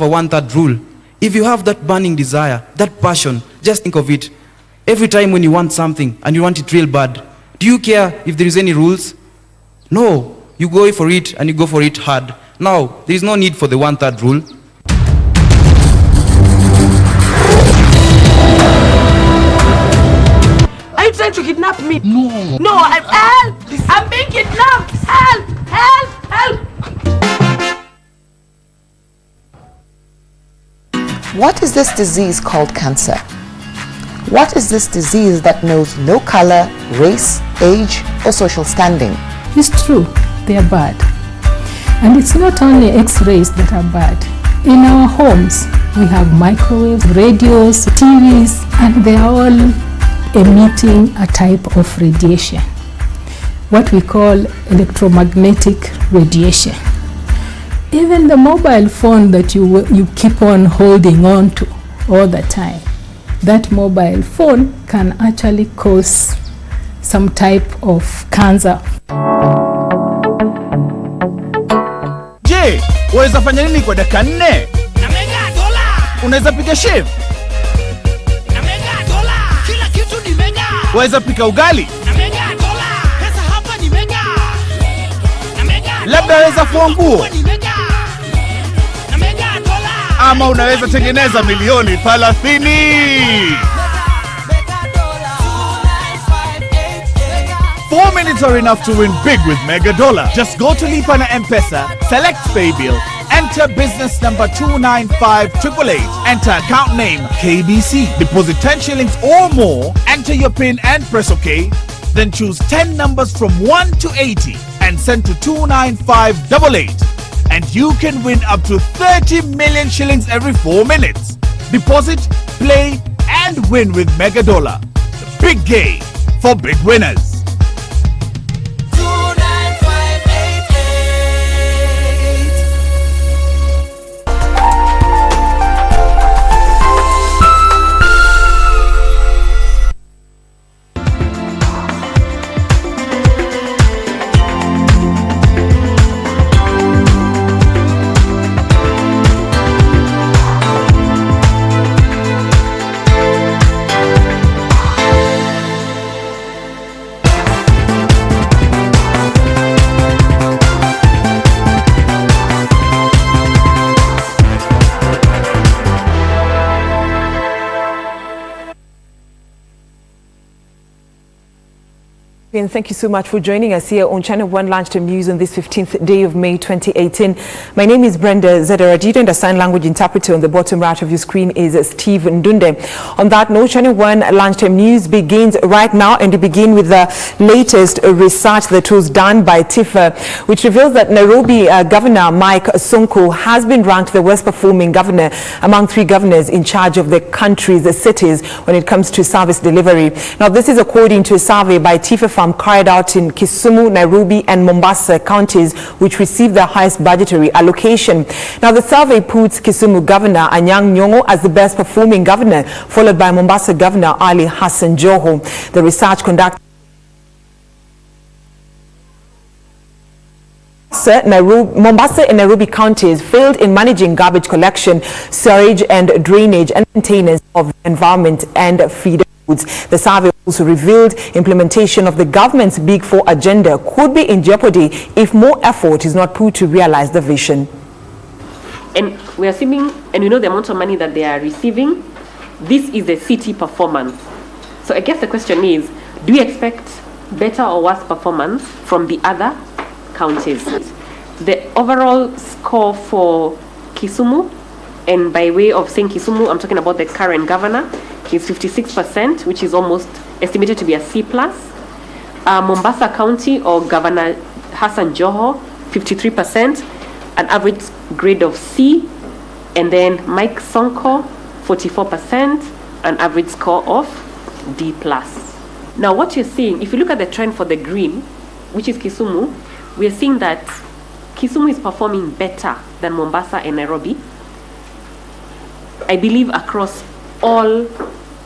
a 1/3 rule. If you have that burning desire, that passion, just think of it. Every time when you want something and you want it real bad, do you care if there is any rules? No, you go for it and you go for it hard. Now, there is no need for the 1/3 rule. Are you trying to kidnap me? No. No, help! I'm being kidnapped! Help! Help! Help! What is this disease called cancer? What is this disease that knows no color, race, age, or social standing? It's true, they are bad. And it's not only X-rays that are bad. In our homes, we have microwaves, radios, TVs, and they are all emitting a type of radiation, what we call electromagnetic radiation. Even the mobile phone that you keep on holding on to all the time, that mobile phone can actually cause some type of cancer. Je, waweza fanya nini kwa dakika 4? Na mega dola. Unaweza piga chef? Na mega dola. Kila kitu ni mega. Waweza pika ugali? Na mega dola. Pesa hapa ni mega. Na mega. Labda waweza fua nguo? Na mega dola. Ama unaweza tengeneza milioni 30. 4 minutes are enough to win big with Mega Dollar. Just go to Lipa na M-Pesa, select Pay Bill, enter business number 295888, enter account name KBC, deposit 10 shillings or more, enter your PIN and press OK, then choose 10 numbers from 1 to 80 and send to 29588. And you can win up to 30 million shillings every 4 minutes. Deposit, play and win with Mega Dollar. The big game for big winners. And thank you so much for joining us here on Channel 1 Lunchtime News on this 15th day of May 2018. My name is Brenda Zedarajido and the sign language interpreter on the bottom right of your screen is Steve Ndunde. On that note, Channel 1 Lunchtime News begins right now, and we begin with the latest research that was done by TIFA, which reveals that Nairobi Governor Mike Sonko has been ranked the worst performing governor among 3 governors in charge of the country's cities when it comes to service delivery. Now, this is according to a survey by TIFA carried out in Kisumu, Nairobi and Mombasa counties, which received the highest budgetary allocation. Now, the survey puts Kisumu Governor Anyang' Nyong'o as the best performing governor, followed by Mombasa Governor Ali Hassan Joho. The research conducted Mombasa and Nairobi counties failed in managing garbage collection, sewage and drainage and maintenance of the environment and feeder foods. The survey also revealed implementation of the government's Big 4 agenda could be in jeopardy if more effort is not put to realize the vision. And we're assuming, and we know the amount of money that they are receiving. This is a city performance. So I guess the question is, do you expect better or worse performance from the other counties? The overall score for Kisumu, and by way of saying Kisumu, I'm talking about the current governor, is 56%, which is almost estimated to be a C+. Mombasa County or Governor Hassan Joho, 53%, an average grade of C. And then Mike Sonko, 44%, an average score of D+. Now what you're seeing, if you look at the trend for the green, which is Kisumu, we are seeing that Kisumu is performing better than Mombasa and Nairobi. I believe across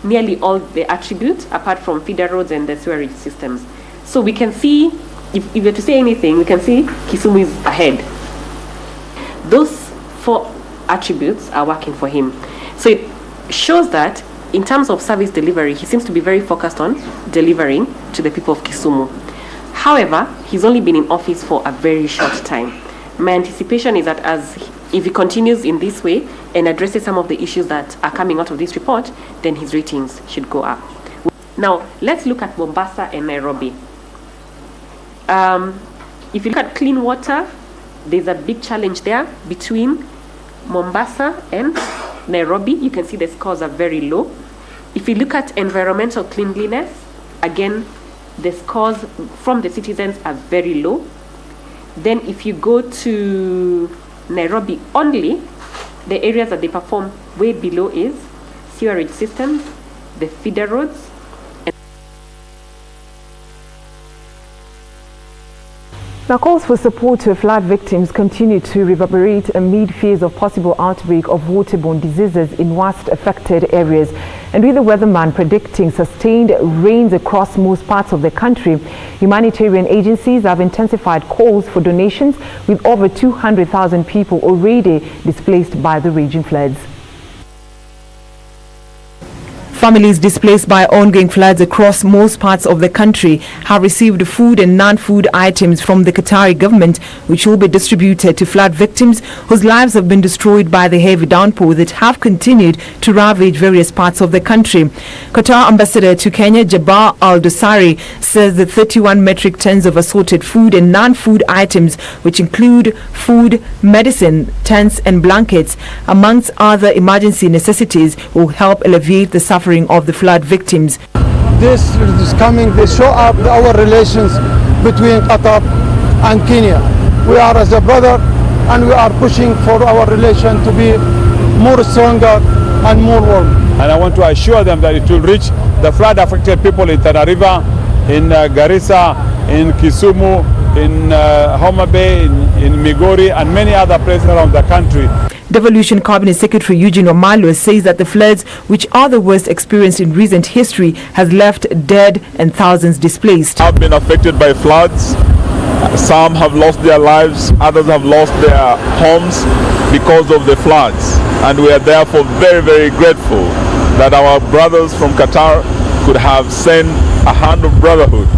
nearly all the attributes, apart from feeder roads and the sewerage systems. So we can see, if we have to say anything, we can see Kisumu is ahead. Those 4 attributes are working for him. So it shows that in terms of service delivery, he seems to be very focused on delivering to the people of Kisumu. However, he's only been in office for a very short time. My anticipation is that if he continues in this way and addresses some of the issues that are coming out of this report, then his ratings should go up. Now, let's look at Mombasa and Nairobi. If you look at clean water, there's a big challenge there between Mombasa and Nairobi. You can see the scores are very low. If you look at environmental cleanliness, again, the scores from the citizens are very low. Then if you go to Nairobi only, the areas that they perform way below is sewerage systems, the feeder roads. Now, calls for support to flood victims continue to reverberate amid fears of possible outbreak of waterborne diseases in worst affected areas. And with the weatherman predicting sustained rains across most parts of the country, humanitarian agencies have intensified calls for donations, with over 200,000 people already displaced by the raging floods. Families displaced by ongoing floods across most parts of the country have received food and non-food items from the Qatari government, which will be distributed to flood victims whose lives have been destroyed by the heavy downpour that have continued to ravage various parts of the country. Qatar Ambassador to Kenya, Jabbar Al-Dosari, says that 31 metric tons of assorted food and non-food items, which include food, medicine, tents and blankets, amongst other emergency necessities, will help alleviate the suffering of the flood victims. This is coming, they show up our relations between Qatar and Kenya. We are as a brother, and we are pushing for our relation to be more stronger and more warm. And I want to assure them that it will reach the flood affected people in Tana River, in Garissa, in Kisumu, in Homa Bay, in Migori and many other places around the country. Devolution Cabinet Secretary Eugene Wamalwa says that the floods, which are the worst experienced in recent history, has left dead and thousands displaced. Have been affected by floods. Some have lost their lives, others have lost their homes because of the floods. And we are therefore very, very grateful that our brothers from Qatar could have sent a hand of brotherhood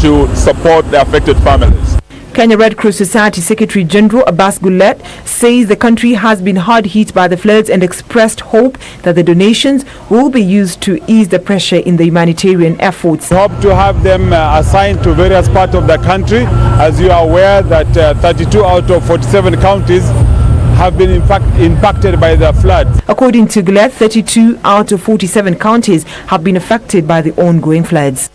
to support the affected families. Kenya Red Cross Society Secretary General Abbas Gullet says the country has been hard hit by the floods and expressed hope that the donations will be used to ease the pressure in the humanitarian efforts. We hope to have them assigned to various parts of the country. As you are aware that 32 out of 47 counties have been in fact impacted by the floods. According to Gullet, 32 out of 47 counties have been affected by the ongoing floods.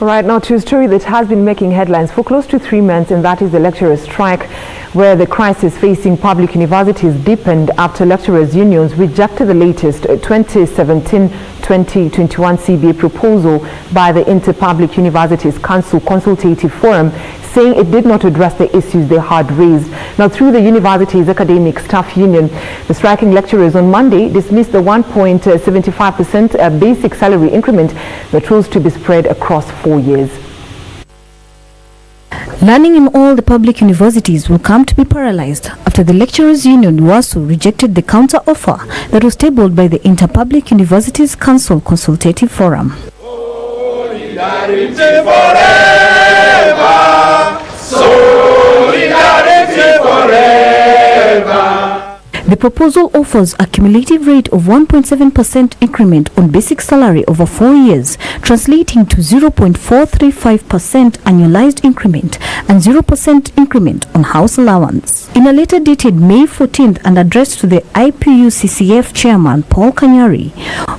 All right, now to a story that has been making headlines for close to 3 months, and that is the lecturers' strike, where the crisis facing public universities deepened after lecturers' unions rejected the latest 2017-2021 CBA proposal by the Inter-Public Universities Council Consultative Forum, saying it did not address the issues they had raised. Now, through the university's academic staff union, the striking lecturers on Monday dismissed the 1.75% basic salary increment that was to be spread across 4 years. Learning in all the public universities will come to be paralyzed after the lecturers' union WASU rejected the counter-offer that was tabled by the Inter-Public Universities Council Consultative Forum. Solidarity forever! Solidarity forever! The proposal offers a cumulative rate of 1.7% increment on basic salary over 4 years, translating to 0.435% annualized increment and 0% increment on house allowance. In a letter dated May 14th and addressed to the IPU-CCF chairman Paul Kanyari,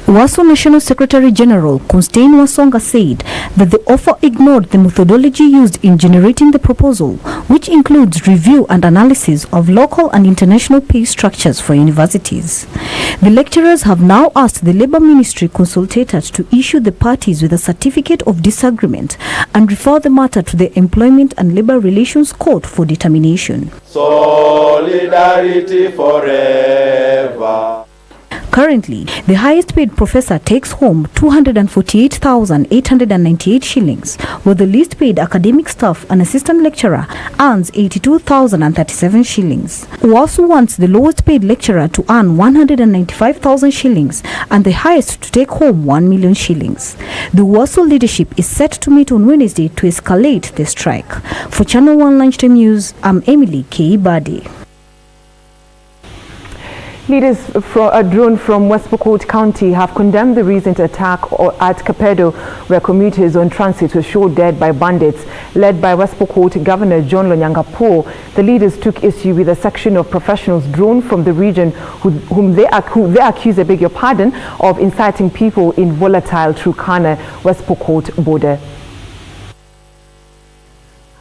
WASU National Secretary General Constantine Wasonga said that the offer ignored the methodology used in generating the proposal, which includes review and analysis of local and international pay structures for universities. The lecturers have now asked the Labour Ministry consultators to issue the parties with a certificate of disagreement and refer the matter to the Employment and Labour Relations Court for determination. Solidarity forever. Currently, the highest paid professor takes home 248,898 shillings, while the least paid academic staff, an assistant lecturer, earns 82,037 shillings. UWASU wants the lowest paid lecturer to earn 195,000 shillings and the highest to take home 1 million shillings. The UWASU leadership is set to meet on Wednesday to escalate the strike. For Channel 1 Lunchtime News, I'm Emily K. Badi. Leaders drawn from West Pokot County have condemned the recent attack at Kapedo, where commuters on transit were shot dead by bandits. Led by West Pokot Governor John Lonyangapuo, the leaders took issue with a section of professionals drawn from the region who they accuse, of inciting people in volatile Turkana-West Pokot border.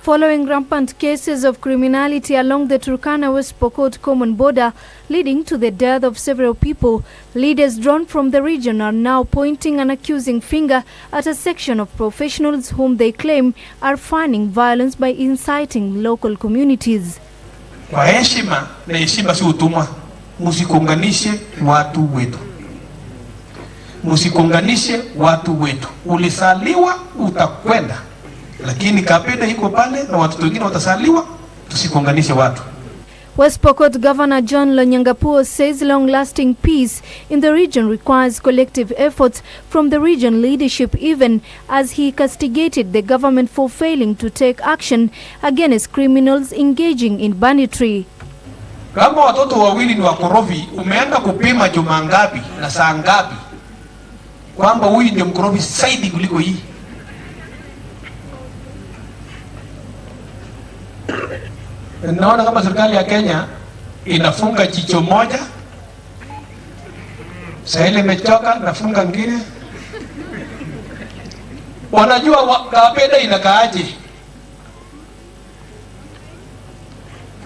Following rampant cases of criminality along the Turkana-West Pokot common border, leading to the death of several people, leaders drawn from the region are now pointing an accusing finger at a section of professionals whom they claim are fanning violence by inciting local communities. Kwa heshima na heshima si utumwa, musikonganishe watu wetu. Musikonganishe watu wetu. Ulisaliwa utakwenda. Lakini Kapedo iko pale na watu wengine watasaliwa, tusikonganishe watu. West Pokot Governor John Lonyangapuo says long-lasting peace in the region requires collective efforts from the region leadership, even as he castigated the government for failing to take action against criminals engaging in banditry. Kama watoto wawili ni wakorofi, umeenda kupima juma ngapi na saa ngapi kwamba huyu ndio mkorofi zaidi kuliko hii? Naona kama serikali ya Kenya inafunga jicho moja, sasa ile imechoka nafunga ngine. Wanajua Kapedo inakaaje?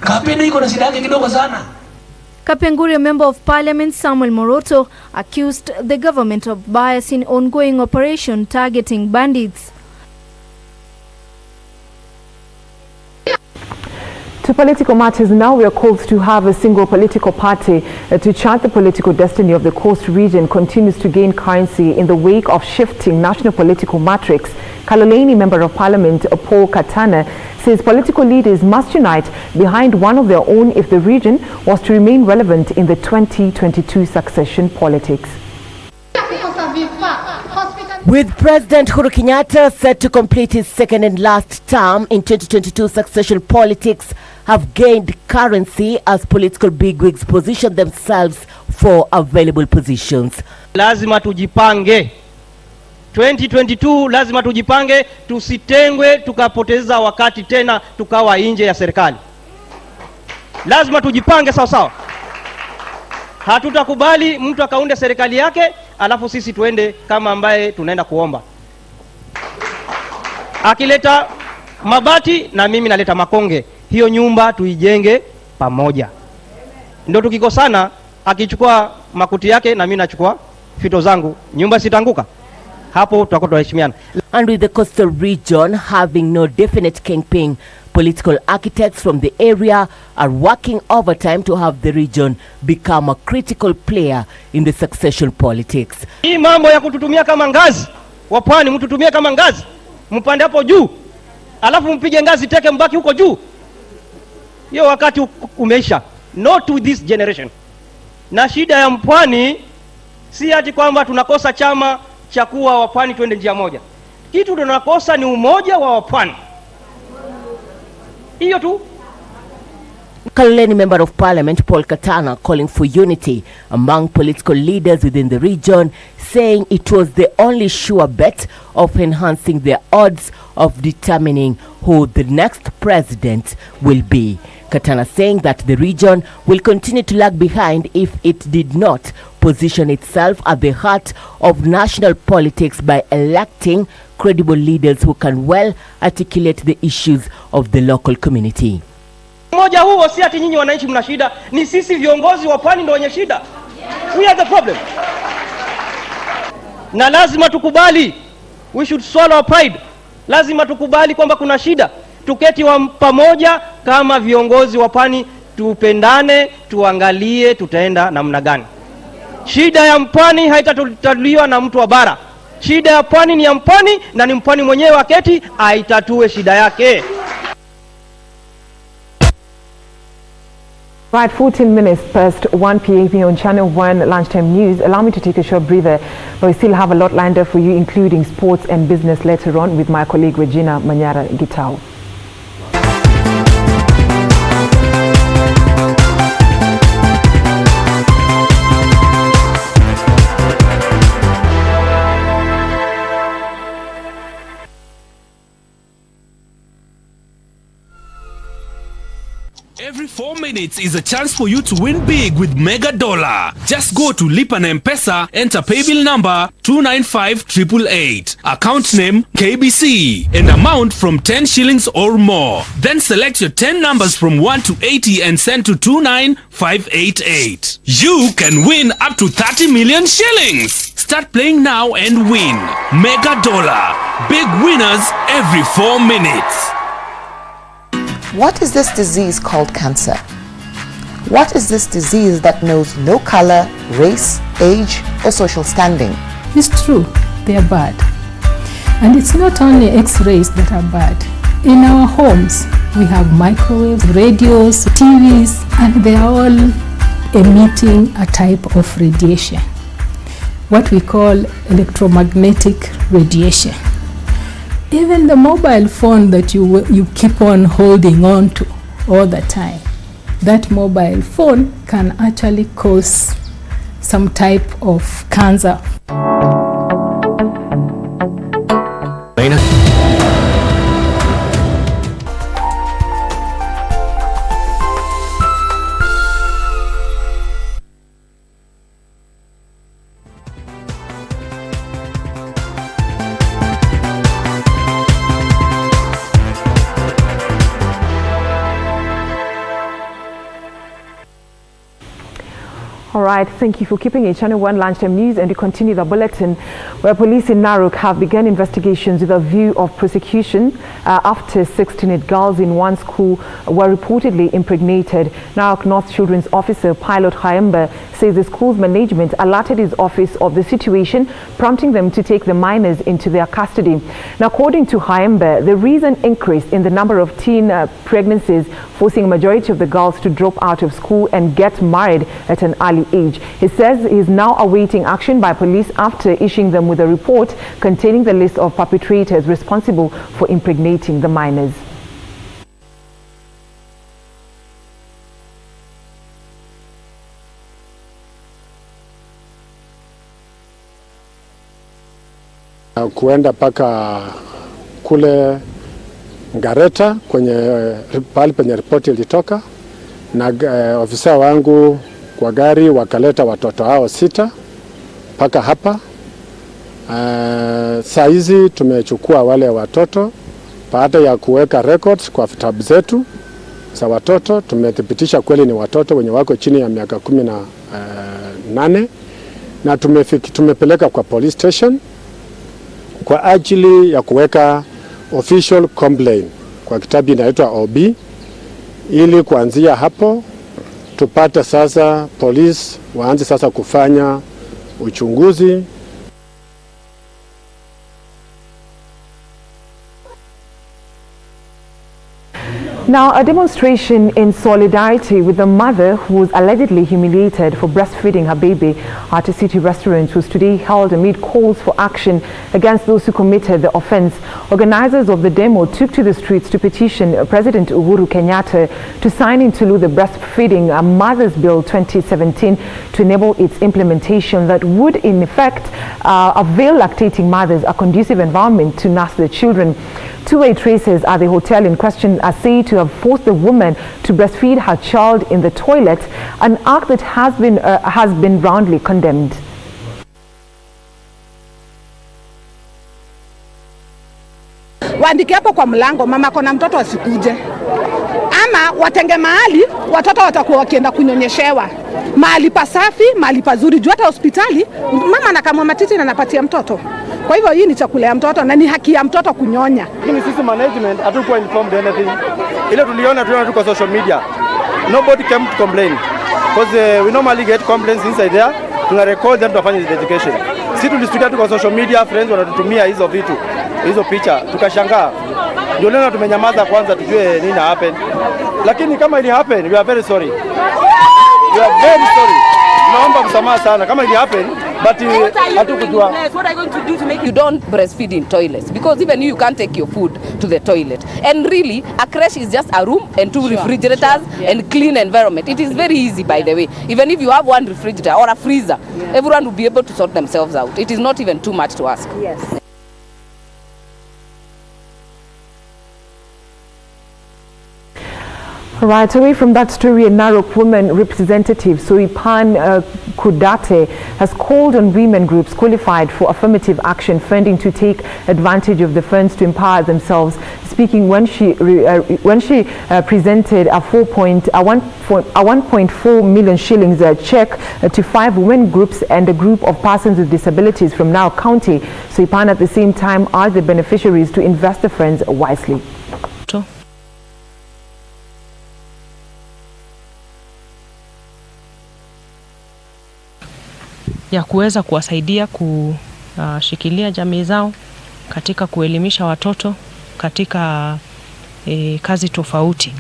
Kapedo iko na shida yake kidogo sana. Kapenguri, a member of parliament Samuel Moroto, accused the government of bias in ongoing operation targeting bandits. To political matters now, we are called to have a single political party to chart the political destiny of the coast region continues to gain currency in the wake of shifting national political matrix. Kaloleni Member of Parliament Paul Katana says political leaders must unite behind one of their own if the region was to remain relevant in the 2022 succession politics. With President Uhuru Kenyatta set to complete his second and last term in 2022, succession politics have gained currency as political bigwigs position themselves for available positions. Lazima tujipange. 2022 lazima tujipange, tusitengwe tukapoteza wakati tena tukawa nje ya serikali. Lazima tujipange sawa sawa. Hatutakubali mtu akaunde serikali yake alafu sisi tuende kama ambaye tunaenda kuomba. Akileta mabati na mimi naleta makonge, hiyo nyumba tuijenge pamoja. Ndio tukikosana, akichukua makuti yake na mimi nachukua fito zangu, nyumba sitanguka. Hapo tutakuwa tunaheshimiana. And with the coastal region having no definite kingpin, political architects from the area are working overtime to have the region become a critical player in the succession politics. Hii mambo ya kututumia kama ngazi, wapwani mtutumie kama ngazi, mpande hapo juu, alafu mpige ngazi teke mbaki huko juu. Hiyo wakati umeisha. Not with this generation. Na shida ya mpwani si ati kwamba tunakosa chama cha kuwa wapwani twende njia moja. Kitu tunakosa ni umoja wa wapwani. Hiyo tu. Kaloleni Member of Parliament Paul Katana calling for unity among political leaders within the region, saying it was the only sure bet of enhancing their odds of determining who the next president will be. Katana saying that the region will continue to lag behind if it did not position itself at the heart of national politics by electing credible leaders who can well articulate the issues of the local community. Moja huo si ati nyinyi wananchi mna shida, ni sisi viongozi wa pwani ndio wenye shida. We are the problem. Na lazima tukubali, we should swallow our pride. Lazima tukubali kwamba kuna shida. Tuketi wa pamoja kama viongozi wa pwani, tupendane, tuangalie tutaenda namna gani. Shida ya mpwani haitatatuliwa na mtu wa bara. Shida ya pwani ni ya mpwani, na ni mpwani mwenyewe aketi aitatue shida yake. Right, 14 minutes past 1 p.m. on Channel 1 Lunchtime News. Allow me to take a short breather, but we still have a lot lined up for you, including sports and business later on with my colleague Regina Manyara Gitao. Every 4 minutes is a chance for you to win big with Mega Dollar. Just go to Lipa na M-Pesa, enter paybill number 295888, account name KBC, and amount from 10 shillings or more. Then select your 10 numbers from 1 to 80 and send to 29588. You can win up to 30 million shillings. Start playing now and win. Mega Dollar. Big winners every 4 minutes. What is this disease called cancer? What is this disease that knows no color, race, age, or social standing? It's true, they are bad. And it's not only X-rays that are bad. In our homes, we have microwaves, radios, TVs, and they are all emitting a type of radiation, what we call electromagnetic radiation. Even the mobile phone that you keep on holding on to all the time, that mobile phone can actually cause some type of cancer. All right, thank you for keeping it. Channel 1 Lunchtime News, and to continue the bulletin, where police in Narok have begun investigations with a view of prosecution after 6 teenage girls in one school were reportedly impregnated. Narok North Children's Officer Pilot Haemba says the school's management alerted his office of the situation, prompting them to take the minors into their custody. Now, according to Haemba, the recent increase in the number of teen pregnancies forcing a majority of the girls to drop out of school and get married at an early age. He says he is now awaiting action by police after issuing them with a report containing the list of perpetrators responsible for impregnating the minors. Kuenda paka kule Ngareta kwenye pahali penye ripoti ilitoka, na ofisa wangu kwa gari wakaleta watoto hao 6 paka hapa. Saa hizi tumechukua wale watoto baada ya kuweka records kwa vitabu zetu za watoto. Tumethibitisha kweli ni watoto wenye wako chini ya miaka 18, na tumepeleka kwa police station kwa ajili ya kuweka official complaint, kwa kitabu inaitwa OB, ili kuanzia hapo tupate sasa police waanze sasa kufanya uchunguzi. Now, a demonstration in solidarity with the mother who was allegedly humiliated for breastfeeding her baby at a city restaurant was today held amid calls for action against those who committed the offense. Organizers of the demo took to the streets to petition President Uhuru Kenyatta to sign into law the Breastfeeding Mothers Bill 2017 to enable its implementation that would, in effect, avail lactating mothers a conducive environment to nurse their children. 2 waitressers at the hotel in question are said to have forced the woman to breastfeed her child in the toilet, an act that has been roundly condemned. Waandike hapo kwa mlango, mama kona mtoto asikuje, ama watenge mahali watoto watakuwa wakienda kunyonyeshewa, mahali pasafi, mahali pazuri. Juu hata hospitali mama anakamwa matiti na anapatia mtoto. Kwa hivyo hii ni chakula ya mtoto na ni haki ya mtoto kunyonya. Lakini sisi management hatukuwa informed anything. Ile tuliona tu kwa social media. Nobody came to complain. Because we normally get complaints inside there tuna record then tunafanya education. Sisi tulisikia tu kwa social media, friends wanatutumia hizo vitu, hizo picha, tukashangaa. Ndio leo tumenyamaza kwanza tujue nini happen. Lakini kama ili happen, we are very sorry. We are very sorry. Tunaomba msamaha sana kama ili happen, but hatukujua. What are you going to do to make you don't breastfeed in toilets? Because even you can't take your food to the toilet. And really, a creche is just a room and two refrigerators and clean environment. It is very easy, by the way. Even if you have one refrigerator or a freezer, everyone will be able to sort themselves out. It is not even too much to ask. Yes. Right away from that story, a Narok woman representative, Soipan Kudate, has called on women groups qualified for affirmative action funding to take advantage of the funds to empower themselves. Speaking when she presented a 1.4 million shillings check to 5 women groups and a group of persons with disabilities from Narok County, Soipan at the same time urged the beneficiaries to invest the funds wisely. ya kuweza kuwasaidia kushikilia jamii zao katika kuelimisha watoto katika kazi tofauti.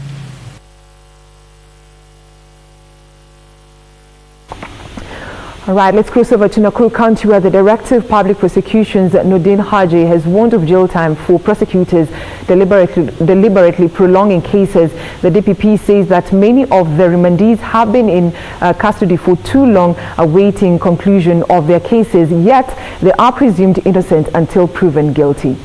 All right, let's cross over to Nakuru County, where the Director of Public Prosecutions, Nordin Haji, has warned of jail time for prosecutors deliberately prolonging cases. The DPP says that many of the remandees have been in custody for too long, awaiting conclusion of their cases, yet they are presumed innocent until proven guilty.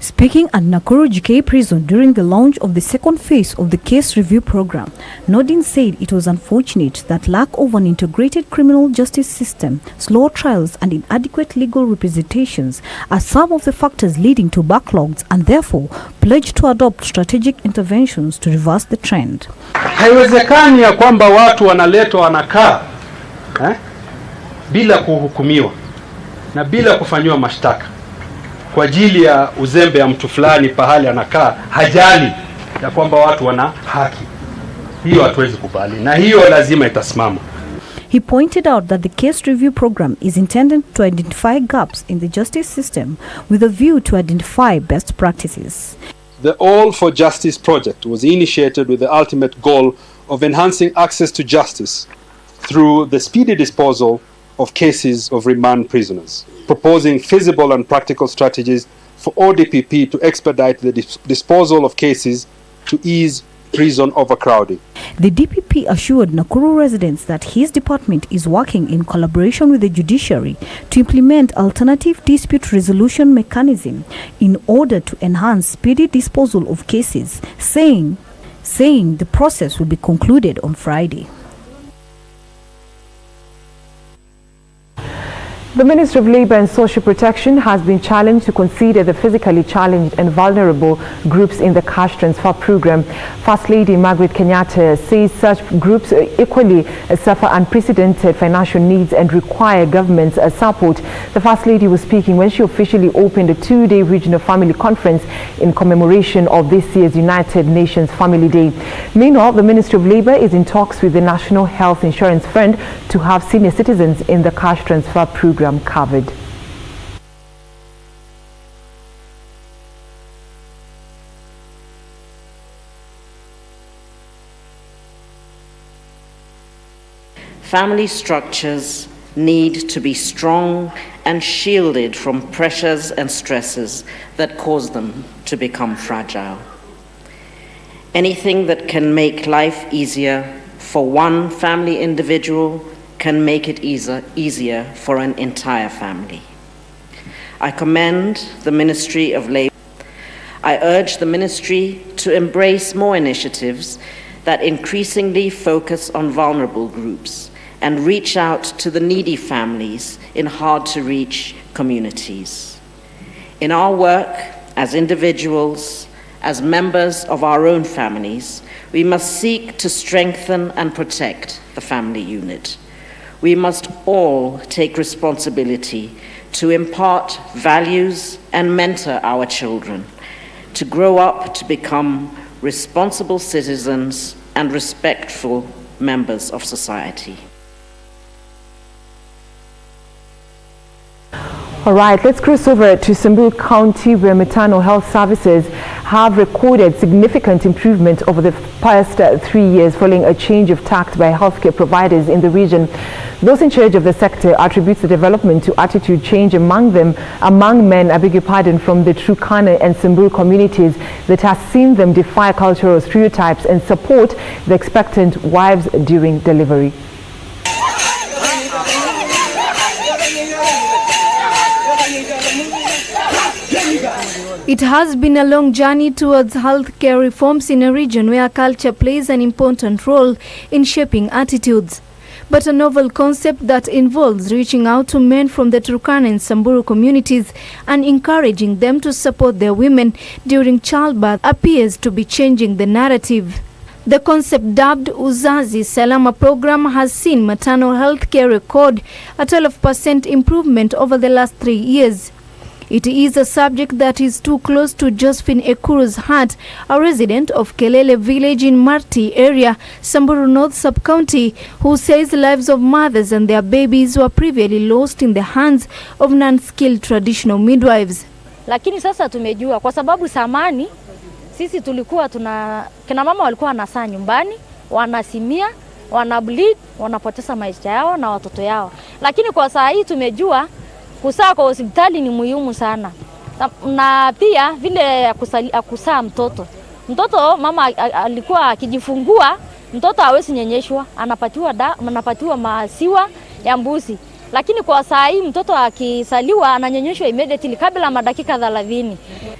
Speaking at Nakuru GK prison during the launch of the second phase of the case review program, Nordin said it was unfortunate that lack of an integrated criminal justice system, slow trials and inadequate legal representations are some of the factors leading to backlogs, and therefore pledged to adopt strategic interventions to reverse the trend. Haiwezekani ya kwamba watu wanaletwa wanakaa bila kuhukumiwa na bila kufanywa mashtaka kwa ajili ya uzembe ya mtu fulani pahali anakaa, hajali ya kwamba watu wana haki. Hiyo hatuwezi kubali na hiyo lazima itasimama. He pointed out that the case review program is intended to identify gaps in the justice system with a view to identify best practices. The All for Justice project was initiated with the ultimate goal of enhancing access to justice through the speedy disposal of cases of remand prisoners, proposing feasible and practical strategies for ODPP to expedite the disposal of cases to ease prison overcrowding. The DPP assured Nakuru residents that his department is working in collaboration with the judiciary to implement alternative dispute resolution mechanism in order to enhance speedy disposal of cases, saying the process will be concluded on Friday. The Ministry of Labour and Social Protection has been challenged to consider the physically challenged and vulnerable groups in the cash transfer program. First Lady Margaret Kenyatta says such groups equally suffer unprecedented financial needs and require government's support. The First Lady was speaking when she officially opened a 2-day regional family conference in commemoration of this year's United Nations Family Day. Meanwhile, the Ministry of Labour is in talks with the National Health Insurance Fund to have senior citizens in the cash transfer program covered. Family structures need to be strong and shielded from pressures and stresses that cause them to become fragile. Anything that can make life easier for one family individual can make it easier for an entire family. I commend the Ministry of Labour. I urge the Ministry to embrace more initiatives that increasingly focus on vulnerable groups and reach out to the needy families in hard-to-reach communities. In our work as individuals, as members of our own families, we must seek to strengthen and protect the family unit. We must all take responsibility to impart values and mentor our children to grow up to become responsible citizens and respectful members of society. All right, let's cross over to Samburu County, where maternal health services have recorded significant improvement over the past 3 years following a change of tact by healthcare providers in the region. Those in charge of the sector attribute the development to attitude change among men, from the Turkana and Samburu communities that has seen them defy cultural stereotypes and support the expectant wives during delivery. It has been a long journey towards healthcare reforms in a region where culture plays an important role in shaping attitudes. But a novel concept that involves reaching out to men from the Turkana and Samburu communities and encouraging them to support their women during childbirth appears to be changing the narrative. The concept dubbed Uzazi Salama program has seen maternal health care record a 12% improvement over the last 3 years. It is a subject that is too close to Josephine Ekuru's heart, a resident of Kelele village in Marti area, Samburu North Sub-County, who says lives of mothers and their babies were previously lost in the hands of non-skilled traditional midwives. Lakini sasa tumejua kwa sababu samani sisi tulikuwa kina mama walikuwa wanasaa nyumbani, wanasimia, wanableed, wanapoteza maisha yao na watoto yao. Lakini kwa saa hii tumejua kusaa kwa hospitali ni muhimu sana. Na pia vile kusaa mtoto. Mtoto mama alikuwa akijifungua, mtoto hawezi nyenyeshwa, anapatiwa maziwa ya mbuzi. Lakini kwa saa hii mtoto akisaliwa ananyonyeshwa immediately kabla madakika 30.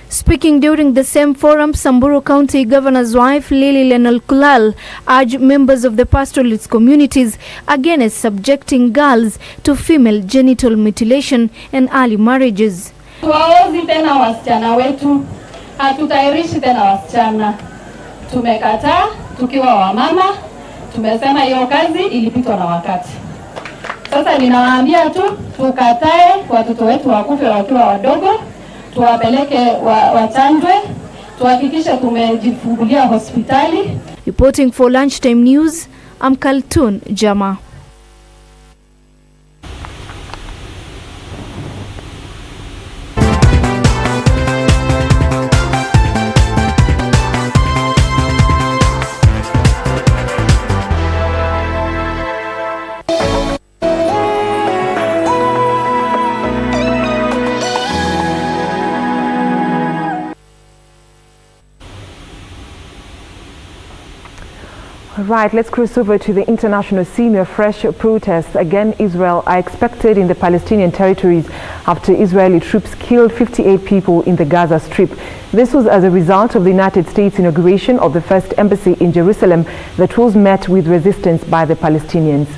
Speaking during the same forum, Samburu County Governor's wife Lily Lenol Kulal urged members of the pastoralist communities against subjecting girls to female genital mutilation and early marriages. Tuwaozi tena wasichana wetu, hatutairishi tena wasichana. Tumekataa tukiwa wamama, tumesema hiyo kazi ilipitwa na wakati. Sasa ninawaambia tu tukatae watoto wetu wakufe wakiwa wadogo, tuwapeleke wachanjwe, tuhakikishe tumejifungulia hospitali. Reporting for Lunchtime News, I'm Kaltun Jama. Right, let's cross over to the international scene where fresh protests against Israel are expected in the Palestinian territories after Israeli troops killed 58 people in the Gaza Strip. This was as a result of the United States inauguration of the first embassy in Jerusalem that was met with resistance by the Palestinians.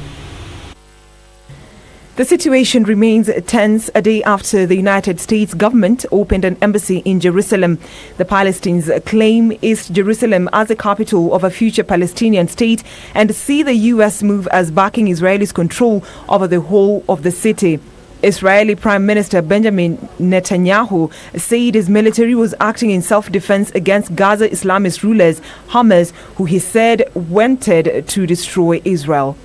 The situation remains tense a day after the United States government opened an embassy in Jerusalem. The Palestinians claim East Jerusalem as the capital of a future Palestinian state and see the U.S. move as backing Israelis' control over the whole of the city. Israeli Prime Minister Benjamin Netanyahu said his military was acting in self-defense against Gaza Islamist rulers, Hamas, who he said wanted to destroy Israel.